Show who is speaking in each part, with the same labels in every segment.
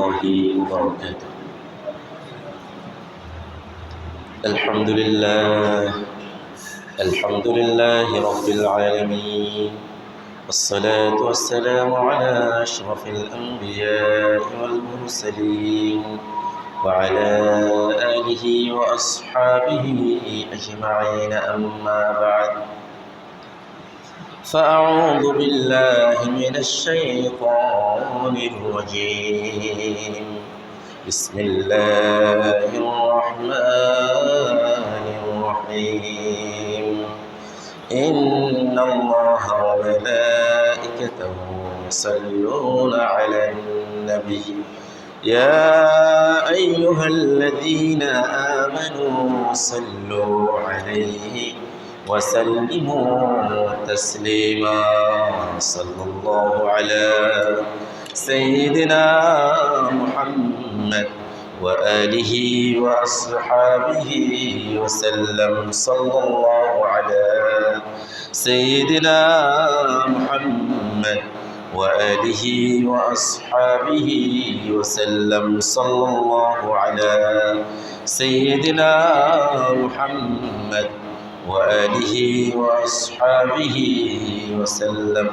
Speaker 1: الله وبركاته. الحمد لله رب العالمين، والصلاة والسلام على أشرف الأنبياء والمرسلين وعلى آله وأصحابه أجمعين، أما بعد، فأعوذ بالله من الشيطان الرجيم. بسم الله الرحمن الرحيم. إن الله وملائكته يصلون على النبي يا أيها الذين آمنوا صلوا عليه وسلموا تسليما. صلى الله على سيدنا محمد وآله وأصحابه وسلم. صلى الله على سيدنا محمد وآله وأصحابه وسلم. صلى الله على سيدنا محمد وآله وأصحابه وسلم.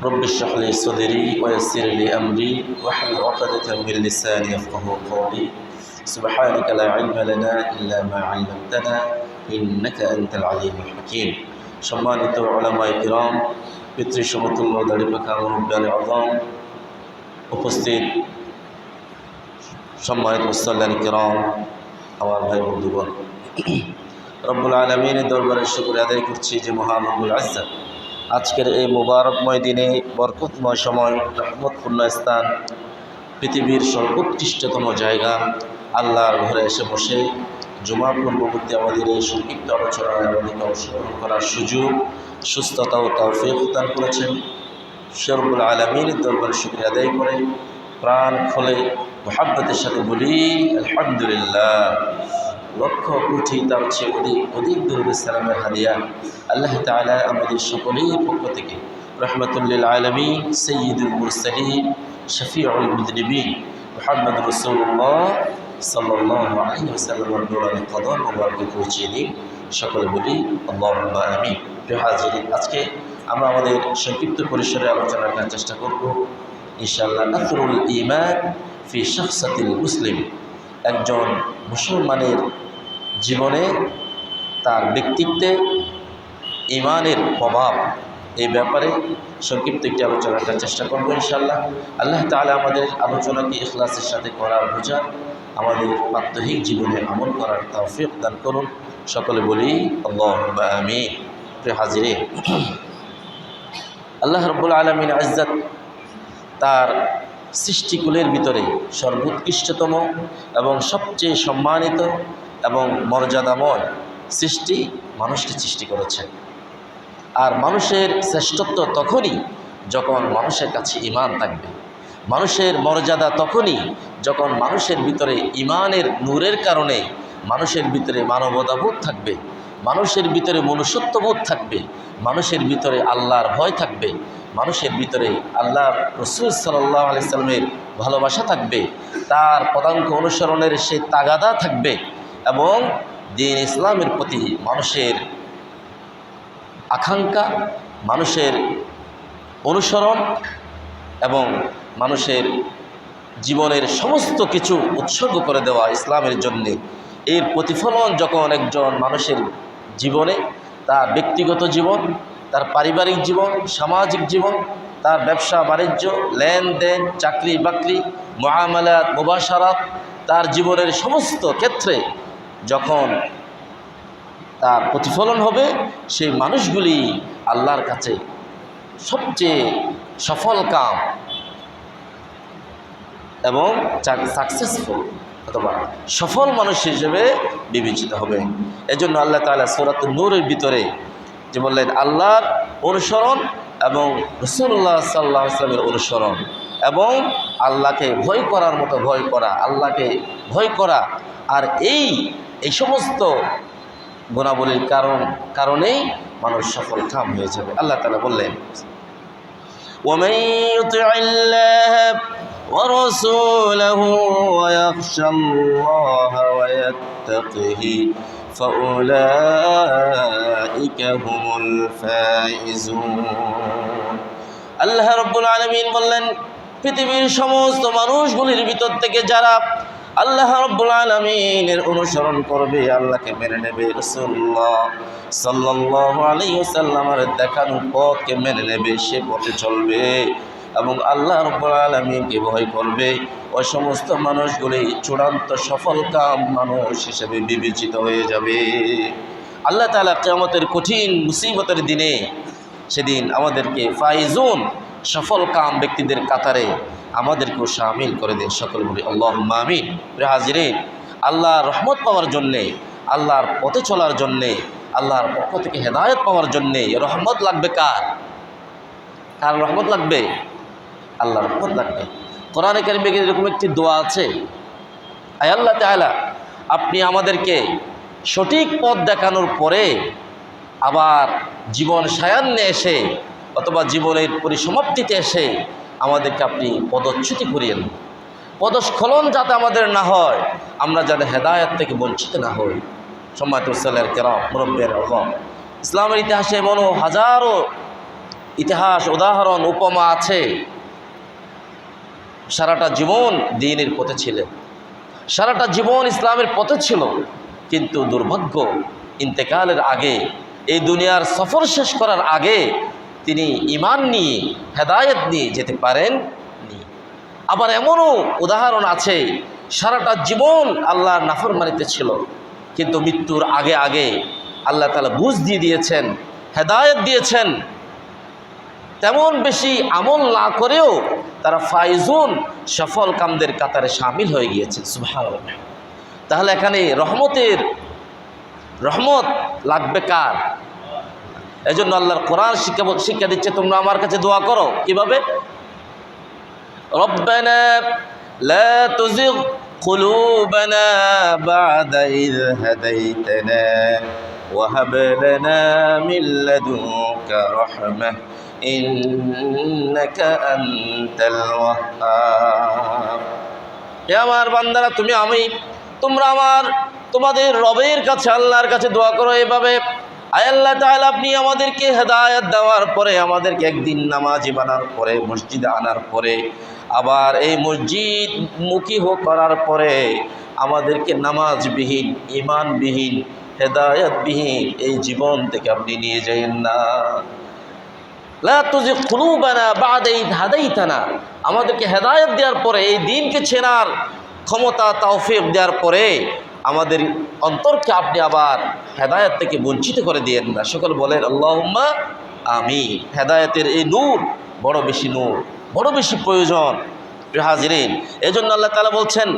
Speaker 1: رب اشرح لي صدري ويسر لي أمري واحلل عقدة من لساني يفقهوا قولي. سبحانك لا علم لنا إلا ما علمتنا إنك أنت العليم الحكيم. সম্মানিত উলামায়ে কিরাম, পিতৃ সমতুল্য দাড়িপাখা মুরব্বিয়ানে আযম, উপস্থিত সম্মানিত মুসল্লিয়ানে কিরাম, আমার ভাই বন্ধুগণ, রব্বুল আলামিনের দরবারে শুকর আদায় করছি যে মহান রব্বুল ইজ্জত আজকের এই মুবারকময় দিনে, বরকতময় সময়, রহমতপূর্ণ স্থান, পৃথিবীর সর্বোৎকৃষ্টতম জায়গা আল্লাহর ঘরে এসে বসে জুমা পূর্ববর্তী আমাদের এই সংক্ষিপ্ত আলোচনায় আমাদেরকে অংশগ্রহণ করার সুযোগ, সুস্থতা ও তৌফিক দান করেছেন। রব্বুল আলামিনের দরবারে শুকরিয়া আদায় করে প্রাণ খুলে মুহাব্বতের সাথে বলি আলহামদুলিল্লাহ। লক্ষ কোটি তার চেয়ে অধিক দরুদ সালামের হাদিয়া আল্লাহ তাআলা আমাদের সকলের পক্ষ থেকে রহমাতুল্লিল আলামিন, সাইয়্যিদুল মুরসালিন, শফিউল মুযনিবিন মুহাম্মদ রাসূলুল্লাহ সাল্লাল্লাহু আলাইহি ওয়াসাল্লামের দরবারে কদম মোবারকে পৌঁছিয়ে দিন। সকলে বলি আল্লাহুম্মা আমিন। প্রিয় হাজিরিন, আজকে আমরা আমাদের সংক্ষিপ্ত পরিসরে আলোচনা করার চেষ্টা করব ইনশাআল্লাহ। আথরুল ঈমান ফি শাখসাতিল মুসলিম, একজন মুসলমানের জীবনে, তার ব্যক্তিত্বে ঈমানের প্রভাব, এই ব্যাপারে সংক্ষিপ্ত একটি আলোচনা করার চেষ্টা করবো ইনশাআল্লাহ। আল্লাহ তাআলা আমাদের আলোচনাকে ইখলাসের সাথে করার বোঝা, আমাদের প্রাত্যহিক জীবনে আমল করার তৌফিক দান করুন। সকলে বলি আল্লাহুম্মা আমিন। প্রিয় হাজিরিন, আল্লাহ রাব্বুল আলামিন ইজ্জত তার সৃষ্টিকুলের ভিতরে সর্বোৎকৃষ্টতম এবং সবচেয়ে সম্মানিত এবং মর্যাদাময় সৃষ্টি মানুষকে সৃষ্টি করেছেন। আর মানুষের শ্রেষ্ঠত্ব তখনই যখন মানুষের কাছে ঈমান থাকবে। মানুষের মর্যাদা তখনই যখন মানুষের ভিতরে ঈমানের নূরের কারণে মানুষের ভিতরে মানবতাবোধ থাকবে, মানুষের ভিতরে মনুষ্যত্ববোধ থাকবে, মানুষের ভিতরে আল্লাহর ভয় থাকবে, মানুষের ভিতরে আল্লাহর রাসূল সাল্লাল্লাহু আলাইহি সাল্লামের ভালোবাসা থাকবে, তার পদাঙ্ক অনুসরণের সেই তাগাদা থাকবে এবং দ্বীন ইসলামের প্রতি মানুষের আকাঙ্ক্ষা, মানুষের অনুসরণ এবং মানুষের জীবনের সমস্ত কিছু উৎসর্গ করে দেওয়া ইসলামের জন্যে, এর প্রতিফলন যখন একজন মানুষের জীবনে, তার ব্যক্তিগত জীবন, তার পারিবারিক জীবন, সামাজিক জীবন, তার ব্যবসা বাণিজ্য, লেনদেন, চাকরি বাকরি, মুআমালাত, মুবাশারাত, তার জীবনের সমস্ত ক্ষেত্রে যখন তার প্রতিফলন হবে, সেই মানুষগুলি আল্লাহর কাছে সবচেয়ে সফল কাম এবং সাকসেসফুল অথবা সফল মানুষ হিসেবে বিবেচিত হবে। এজন্য আল্লাহ তাআলা সূরাতুন নূরের ভিতরে যে বললেন, আল্লাহর অনুসরণ এবং রাসূলুল্লাহ সাল্লাল্লাহু আলাইহি ওয়াসাল্লামের অনুসরণ এবং আল্লাহকে ভয় করার মতো ভয় করা, আল্লাহকে ভয় করা, আর এই সমস্ত গুণাবলীর কারণেই মানুষ সফল কাম হয়ে যাবে। আল্লাহ তাআলা বললেন, ومن يطع الله ورسوله ويخشى الله ويتقه فأولئك هم الفائزون আল্লাহ রাব্বুল আলামিন বললেন, পৃথিবীর সমস্ত মানুষগুলির ভিতর থেকে যারা আল্লাহ রাব্বুল আলামিনের অনুসরণ করবে, আল্লাহকে মেনে নেবে, রাসূলুল্লাহ সাল্লাল্লাহু আলাইহি ওয়াসাল্লামের দেখানো পথকে মেনে নেবে, সে পথে চলবে এবং আল্লাহ রাব্বুল আলামিনকে ভয় করবে, ওই সমস্ত মানুষগুলি চূড়ান্ত সফলকাম মানুষ হিসেবে বিবেচিত হয়ে যাবে। আল্লাহ তাআলা কিয়ামতের কঠিন মুসিবতের দিনে সেদিন আমাদেরকে ফাইজুন সফলকাম ব্যক্তিদের কাতারে আমাদেরকেও শামিল করে দেন। সকল বলি আল্লাহুম্মা আমিন। প্রিয় হাজিরিন, আল্লাহর রহমত পাওয়ার জন্যে, আল্লাহর পথে চলার জন্যে, আল্লাহর পক্ষ থেকে হেদায়েত পাওয়ার জন্যে রহমত লাগবে কার? কার রহমত লাগবে? আল্লাহর রহমত লাগবে। কোরআনে কারিমে এরকম একটি দোয়া আছে, আয় আল্লাহ তাআলা, আপনি আমাদেরকে সঠিক পথ দেখানোর পরে আবার জীবন সায়ান্নে এসে অথবা জীবনের পরিসমাপ্তিতে এসে আমাদেরকে আপনি পদচ্যুতি করিয়েন, পদস্খলন যাতে আমাদের না হয়, আমরা যাতে হেদায়েত থেকে বঞ্চিত না হই। সম্মানিত সালার কেরাম, মুরব্বিয়ার আযম, ইসলামের ইতিহাসে এমনও হাজারো ইতিহাস, উদাহরণ, উপমা আছে। সারাটা জীবন দ্বীনের পথে ছিলেন, সারাটা জীবন ইসলামের পথে ছিল, কিন্তু দুর্ভাগ্য ইন্তেকালের আগে, এই দুনিয়ার সফর শেষ করার আগে তিনি ঈমান নিয়ে, হেদায়েত নিয়ে যেতে পারেননি। আবার এমনও উদাহরণ আছে, সারাটা জীবন আল্লাহর নাফরমানিতে ছিল, কিন্তু মৃত্যুর আগে আগে আল্লাহ তাআলা বুঝ দিয়ে দিয়েছেন, হেদায়েত দিয়েছেন, তেমন বেশি আমল না করেও তারা ফাইজুন সফল কামদের কাতারে শামিল হয়ে গিয়েছে। সুবহানাল্লাহ। তাহলে এখানে রহমত লাগবে কার? এজন্য আল্লাহর কোরআন শিক্ষা দিচ্ছে, তোমরা আমার কাছে দোয়া করো কিভাবে? রব্বানা লা তুযিগ কুলুবানা বা'দা ইয হাদাইতানা ওয়া হাব লানা মিন লাদুনকা রাহমাহ ইন্নাকা আনতাল ওয়াহ্হাব। হে আমার বান্দারা, তোমাদের রবের কাছে, আল্লাহর কাছে দোয়া করো এভাবে, আয় আল্লাহ তাআলা, আপনি আমাদেরকে হেদায়েত দেওয়ার পরে, আমাদেরকে একদিন নামাজি বানার পরে, মসজিদে আনার পরে, আবার এই মসজিদ মুখী করার পরে আমাদেরকে নামাজবিহীন, ঈমানবিহীন, হেদায়েতবিহীন এই জীবন থেকে আপনি নিয়ে যাবেন না। লা তুযিগ কুলুবানা বা'দা ইয হাদাইতানা, আমাদেরকে হেদায়েত দেওয়ার পরে, এই দ্বীনকে চেনার ক্ষমতা, তৌফিক দেওয়ার পরে আমাদের অন্তরকে আপনি আবার হেদায়েত থেকে বঞ্চিত করে দিয়েন না। সকল বলেন আল্লাহুম্মা আমিন। হেদায়েতের এই নূর বড় বেশি প্রয়োজন। প্রিয় হাজিরিন, এজন্য আল্লাহ তাআলা বলছেন,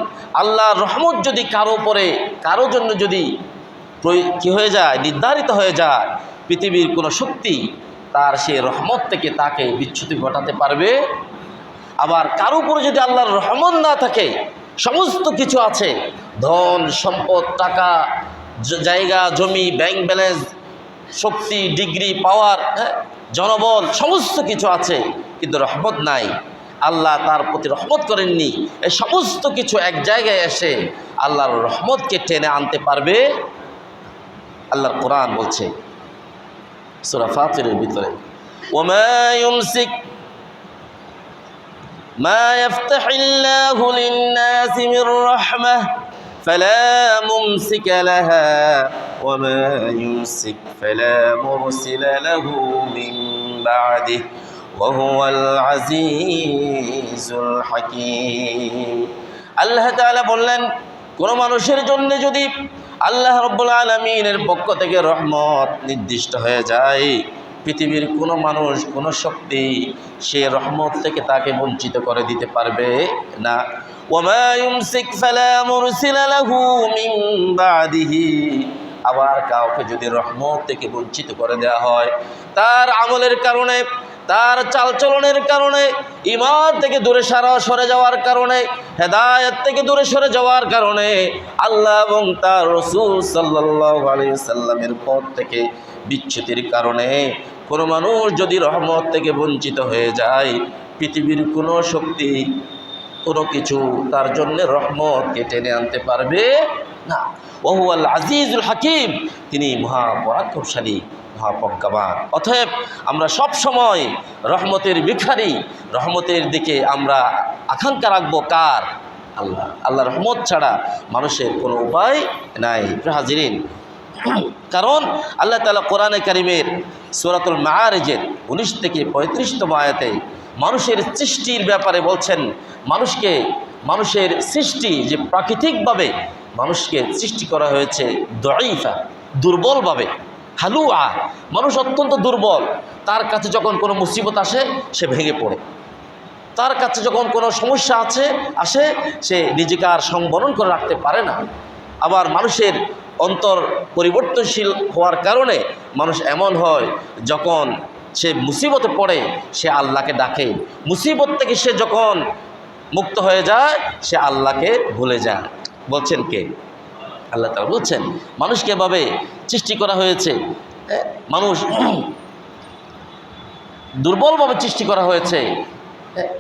Speaker 1: আল্লাহর রহমত যদি কারো জন্য যদি কি হয়ে যায়, নির্ধারিত হয়ে যায়, পৃথিবীর কোনো শক্তি তার সেই রহমত থেকে তাকে বিচ্যুতি ঘটাতে পারবে? আবার কারো উপরে যদি আল্লাহর রহমত না থাকে, সমস্ত কিছু আছে, ধন সম্পদ, টাকা, জায়গা জমি, ব্যাংক ব্যালেন্স, শক্তি, ডিগ্রি, পাওয়ার, জনবল, সমস্ত কিছু আছে, কিন্তু রহমত নাই, আল্লাহ তার প্রতি রহমত করেননি, এই সমস্ত কিছু এক জায়গায় এসে আল্লাহর রহমতকে টেনে আনতে পারবে? আল্লাহর কোরআন বলছে সূরা ফাতিরের ভিতরে, ওমা ইউমসিক মা ইফতাহিল্লাহু লিন-নাসি মির রাহমাহ ফালা মুমসিকা লাহা ওয়া মা ইউমসিক ফালা মুরসিলা লাহু মিন বা'দিহি ওয়া হুয়াল আজিজুল হাকীম। আল্লাহ তাআলা বললেন, কোন মানুষের জন্য যদি আল্লাহ রাব্বুল আলামিনের পক্ষ থেকে রহমত নির্দিষ্ট হয়ে যায়, পৃথিবীর কোনো মানুষ, কোনো শক্তি সে রহমত থেকে তাকে বঞ্চিত করে দিতে পারবে না। ওয়ামা ইউমসিক ফালা মুরসিলা লাহু মিন বা'দিহি, আবার কাউকে যদি রহমত থেকে বঞ্চিত করে দেওয়া হয়, তার আমলের কারণে, তার চালচলনের কারণে, ঈমান থেকে দূরে সরে যাওয়ার কারণে, হেদায়েত থেকে দূরে সরে যাওয়ার কারণে, আল্লাহ এবং তার রাসূল সাল্লাল্লাহু আলাইহি ওয়াসাল্লামের পথ থেকে বিচ্যুতির কারণে কোনো মানুষ যদি রহমত থেকে বঞ্চিত হয়ে যায়, পৃথিবীর কোনো শক্তি কোনো কিছু তার জন্য রহমতকে টেনে আনতে পারবে না। ওহুয়াল আজিজুল হাকিম, তিনি মহাপরাক্রমশালী, মহাপ্রজ্ঞাবান। অতএব আমরা সব সময় রহমতের ভিখারি, রহমতের দিকে আমরা আকাঙ্ক্ষা রাখবো কার? আল্লাহ। আল্লাহ রহমত ছাড়া মানুষের কোনো উপায় নাই। হাজিরিন, কারণ আল্লাহ তাআলা কোরআনে কারিমের সূরাতুল মাআরিজের 19 থেকে 35তম আয়াতে মানুষের সৃষ্টির ব্যাপারে বলছেন, মানুষের সৃষ্টি যে প্রাকৃতিকভাবে মানুষকে সৃষ্টি করা হয়েছে দঈফা, দুর্বলভাবে, হালুআ, মানুষ অত্যন্ত দুর্বল। তার কাছে যখন কোনো মুসিবত আসে সে ভেঙে পড়ে, তার কাছে যখন কোনো সমস্যা আসে সে নিজেকে আর সংবরণ করে রাখতে পারে না। আবার মানুষের অন্তর পরিবর্তনশীল হওয়ার কারণে মানুষ এমন হয়, যখন সে মুসিবতে পড়ে সে আল্লাহকে ডাকে, মুসিবত থেকে সে যখন মুক্ত হয়ে যায় সে আল্লাহকে ভুলে যায়। বলছেন কে? আল্লাহ তাআলা বলছেন মানুষকে এভাবে সৃষ্টি করা হয়েছে, মানুষ দুর্বলভাবে সৃষ্টি করা হয়েছে।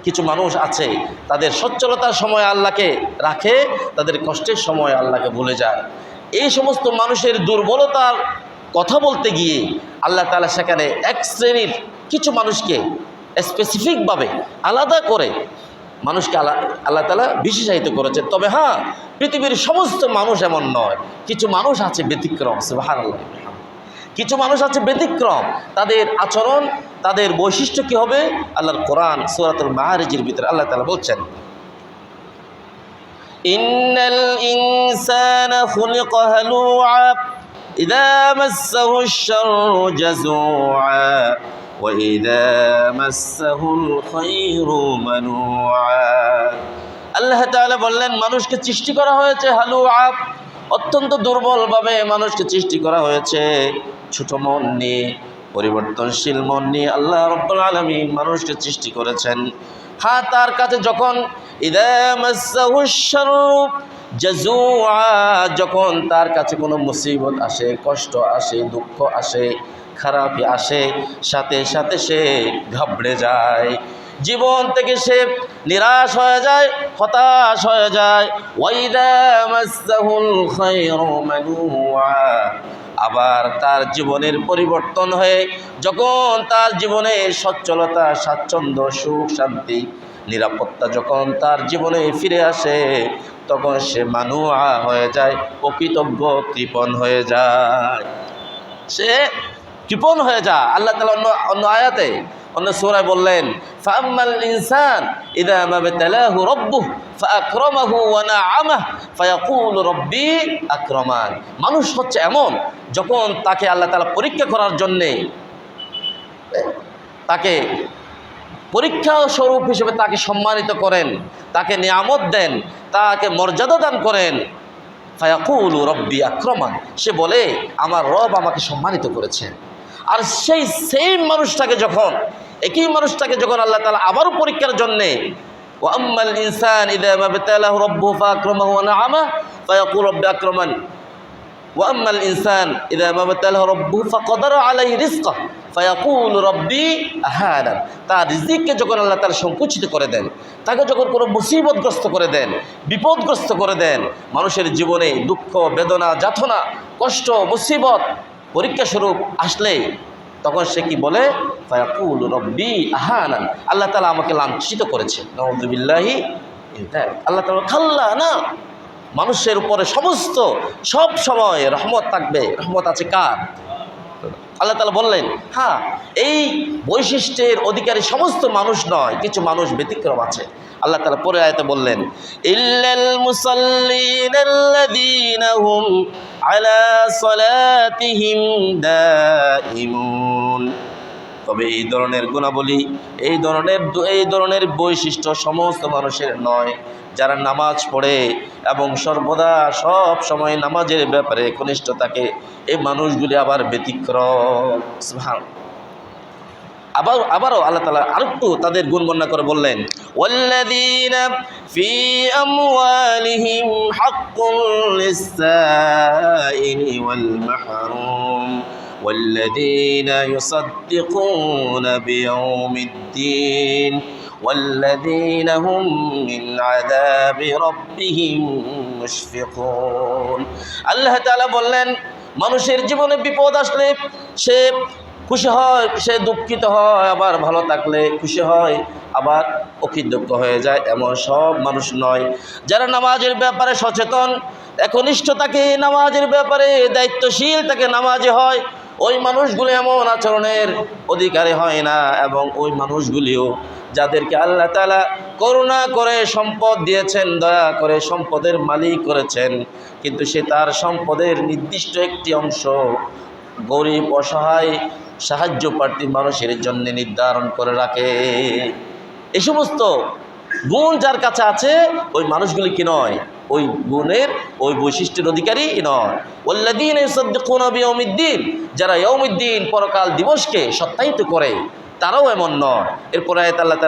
Speaker 1: কিছু মানুষ আছে তাদের সচ্ছলতার সময় আল্লাহকে রাখে, তাদের কষ্টের সময় আল্লাহকে ভুলে যায়। এই সমস্ত মানুষের দুর্বলতার কথা বলতে গিয়ে আল্লাহ তাআলা সেখানে এক শ্রেণীর কিছু মানুষকে স্পেসিফিকভাবে আলাদা করে মানুষকে আল্লাহ তাআলা বিশেষায়িত করেছে। তবে হ্যাঁ, পৃথিবীর সমস্ত মানুষ এমন নয়, কিছু মানুষ আছে ব্যতিক্রম। সুবহানাল্লাহ, কিছু মানুষ আছে ব্যতিক্রম। তাদের আচরণ, তাদের বৈশিষ্ট্য কি হবে? আল্লাহর কোরআন সূরাতুল মাআরিজের ভিতরে আল্লাহ তাআলা বলছেন, ইন্নাল ইনসানা খুলিকা হালুআ ইযা মাসসাহুশ শাররু জাযুআ ওয়া ইযা মাসসাহুল খায়রু মানুআ। আল্লাহ তাআলা বললেন মানুষকে সৃষ্টি করা হয়েছে হালুআ, অত্যন্ত দুর্বলভাবে মানুষকে সৃষ্টি করা হয়েছে। ছোট মন নিয়ে, পরিবর্তনশীল মন নিয়ে আল্লাহ রাব্বুল আলামিন মানুষকে সৃষ্টি করেছেন। হ্যাঁ, তার কাছে যখন ইযা মাসসাহুশ শাররু জাযুআ, যখন তার কাছে কোনো মুসিবত আসে, কষ্ট আসে, দুঃখ আসে, খারাপি আসে, সাথে সাথে সে ঘাবড়ে যায়, জীবন থেকে সে নিরাশ হয়ে যায়, হতাশ হয়ে যায়। ওয়া ইযা মাসসাহুল খায়রু মানুআ, আবার তার জীবনের পরিবর্তন হয়ে যখন তার জীবনে সচ্ছলতা, স্বাচ্ছন্দ্য, সুখ, শান্তি, নিরাপত্তা যখন তার জীবনে ফিরে আসে, তখন সে মানুআ হয়ে যায়, অকৃতজ্ঞ, কৃপণ হয়ে যায়, সে কৃপণ হয়ে যায়। আল্লাহ তাআলা অন্য আয়াতে, অন্য সূরায় বললেন, ফাআম্মাল ইনসান ইযা মাবতালাহু রাব্বুহু ফাআকরামাহু ওয়া নাআমাহু ফায়াকুলু রাব্বি আকরামান। মানুষ হচ্ছে এমন, যখন তাকে আল্লাহ তাআলা পরীক্ষা করার জন্যে, তাকে পরীক্ষা স্বরূপ হিসেবে তাকে সম্মানিত করেন, তাকে নিয়ামত দেন, তাকে মর্যাদা দান করেন, ফায়াকুলু রাব্বি আকরামান, সে বলে আমার রব আমাকে সম্মানিত করেছেন। আর সেই সেম মানুষটাকে যখন, একই মানুষটাকে যখন আল্লাহ তাআলা আবারও পরীক্ষার জন্যে, ওয়া আম্মাল ইনসান ইযা মাবতালাহু রাব্বুহু ফাআকরামাহু ওয়া নাআমাহু ফায়াকুলু রাব্বি আকরামান ওয়া আম্মাল ইনসান ইযা মাবতালাহু রাব্বুহু ফাকাদারা আলাইহি রিজকাহু ফায়াকুলু রাব্বি আহানান। তার রিজিককে যখন আল্লাহ তাআলা সংকুচিত করে দেন, তাকে যখন কোনো মুসিবতগ্রস্ত করে দেন, বিপদগ্রস্ত করে দেন, মানুষের জীবনে দুঃখ, বেদনা, যাতনা, কষ্ট, মুসিবত, পরীক্ষা স্বরূপ আসলে তখন সে কি বলে? ফায়াকুলু রাব্বি আহানান, আল্লাহ তাআলা আমাকে লাঞ্ছিত করেছে। নাউযুবিল্লাহি। আল্লাহ তাআলা খাল্লা না, মানুষের উপরে সব সময় রহমত থাকবে। রহমত আছে কার? আল্লাহ তাআলা বললেন, হ্যাঁ, এই বৈশিষ্ট্যের অধিকারী সমস্ত মানুষ নয়, কিছু মানুষ ব্যতিক্রম আছে। আল্লাহ তাআলা পরে আয়াতে বললেন, ইল্লাল মুসাল্লিনাল্লাযীনা হুম আলা সালাতিহিম দাইমুন। তবে এই ধরনের গুণাবলী, এই ধরনের বৈশিষ্ট্য সমস্ত মানুষের নয়, যারা নামাজ পড়ে এবং সর্বদা সব সময় নামাজের ব্যাপারে একনিষ্ঠ থাকে, এই মানুষগুলি আবার ব্যতিক্রম। আবারও আল্লাহ তাআলা আরেকটু তাদের গুণ বর্ণনা করে বললেন, ওয়াল্লাযীনা ফি আমওয়ালিহিম হাক্কুন লিস-সাইলি ওয়াল মাহরুম ওয়াল্লাযীনা ইউসাদ্দিকুনা বিয়াউমিদ-দ্বীন ওয়াল্লাযীনা হুম মিন আযাবি রাব্বিহিম মুশফিকুন। আল্লাহ তাআলা বললেন, মানুষের জীবনে বিপদ আসলে সে খুশি হয়, সে দুঃখিত হয়, আবার ভালো থাকলে খুশি হয়, আবার অকৃতজ্ঞ হয়ে যায়, এমন সব মানুষ নয়। যারা নামাজের ব্যাপারে সচেতন, একনিষ্ঠ থাকে নামাজের ব্যাপারে, দায়িত্বশীল থাকে, নামাজি হয়, ওই মানুষগুলি এমন আচরণের অধিকারী হয় না। এবং ওই মানুষগুলিও যাদেরকে আল্লাহ তাআলা করুণা করে সম্পদ দিয়েছেন, দয়া করে সম্পদের মালিক করেছেন, কিন্তু সে তার সম্পদের নির্দিষ্ট একটি অংশ গরিব, অসহায়, সাহায্য প্রার্থী মানুষের জন্য নির্ধারণ করে রাখে। এই সমস্ত গুণ যার কাছে আছে, ওই মানুষগুলি কি নয়, ওই গুণের, ওই বৈশিষ্ট্যের অধিকারী নয়। ওয়াল্লাযীনা ইউসাদ্দিকুনা বিয়াউমিদ্দিন, যারা ইয়াউমিদ্দিন পরকাল দিবসকে সত্যায়িত করে, তারাও এমন নয়। এরপরে আয়াত আল্লাহ তাআলা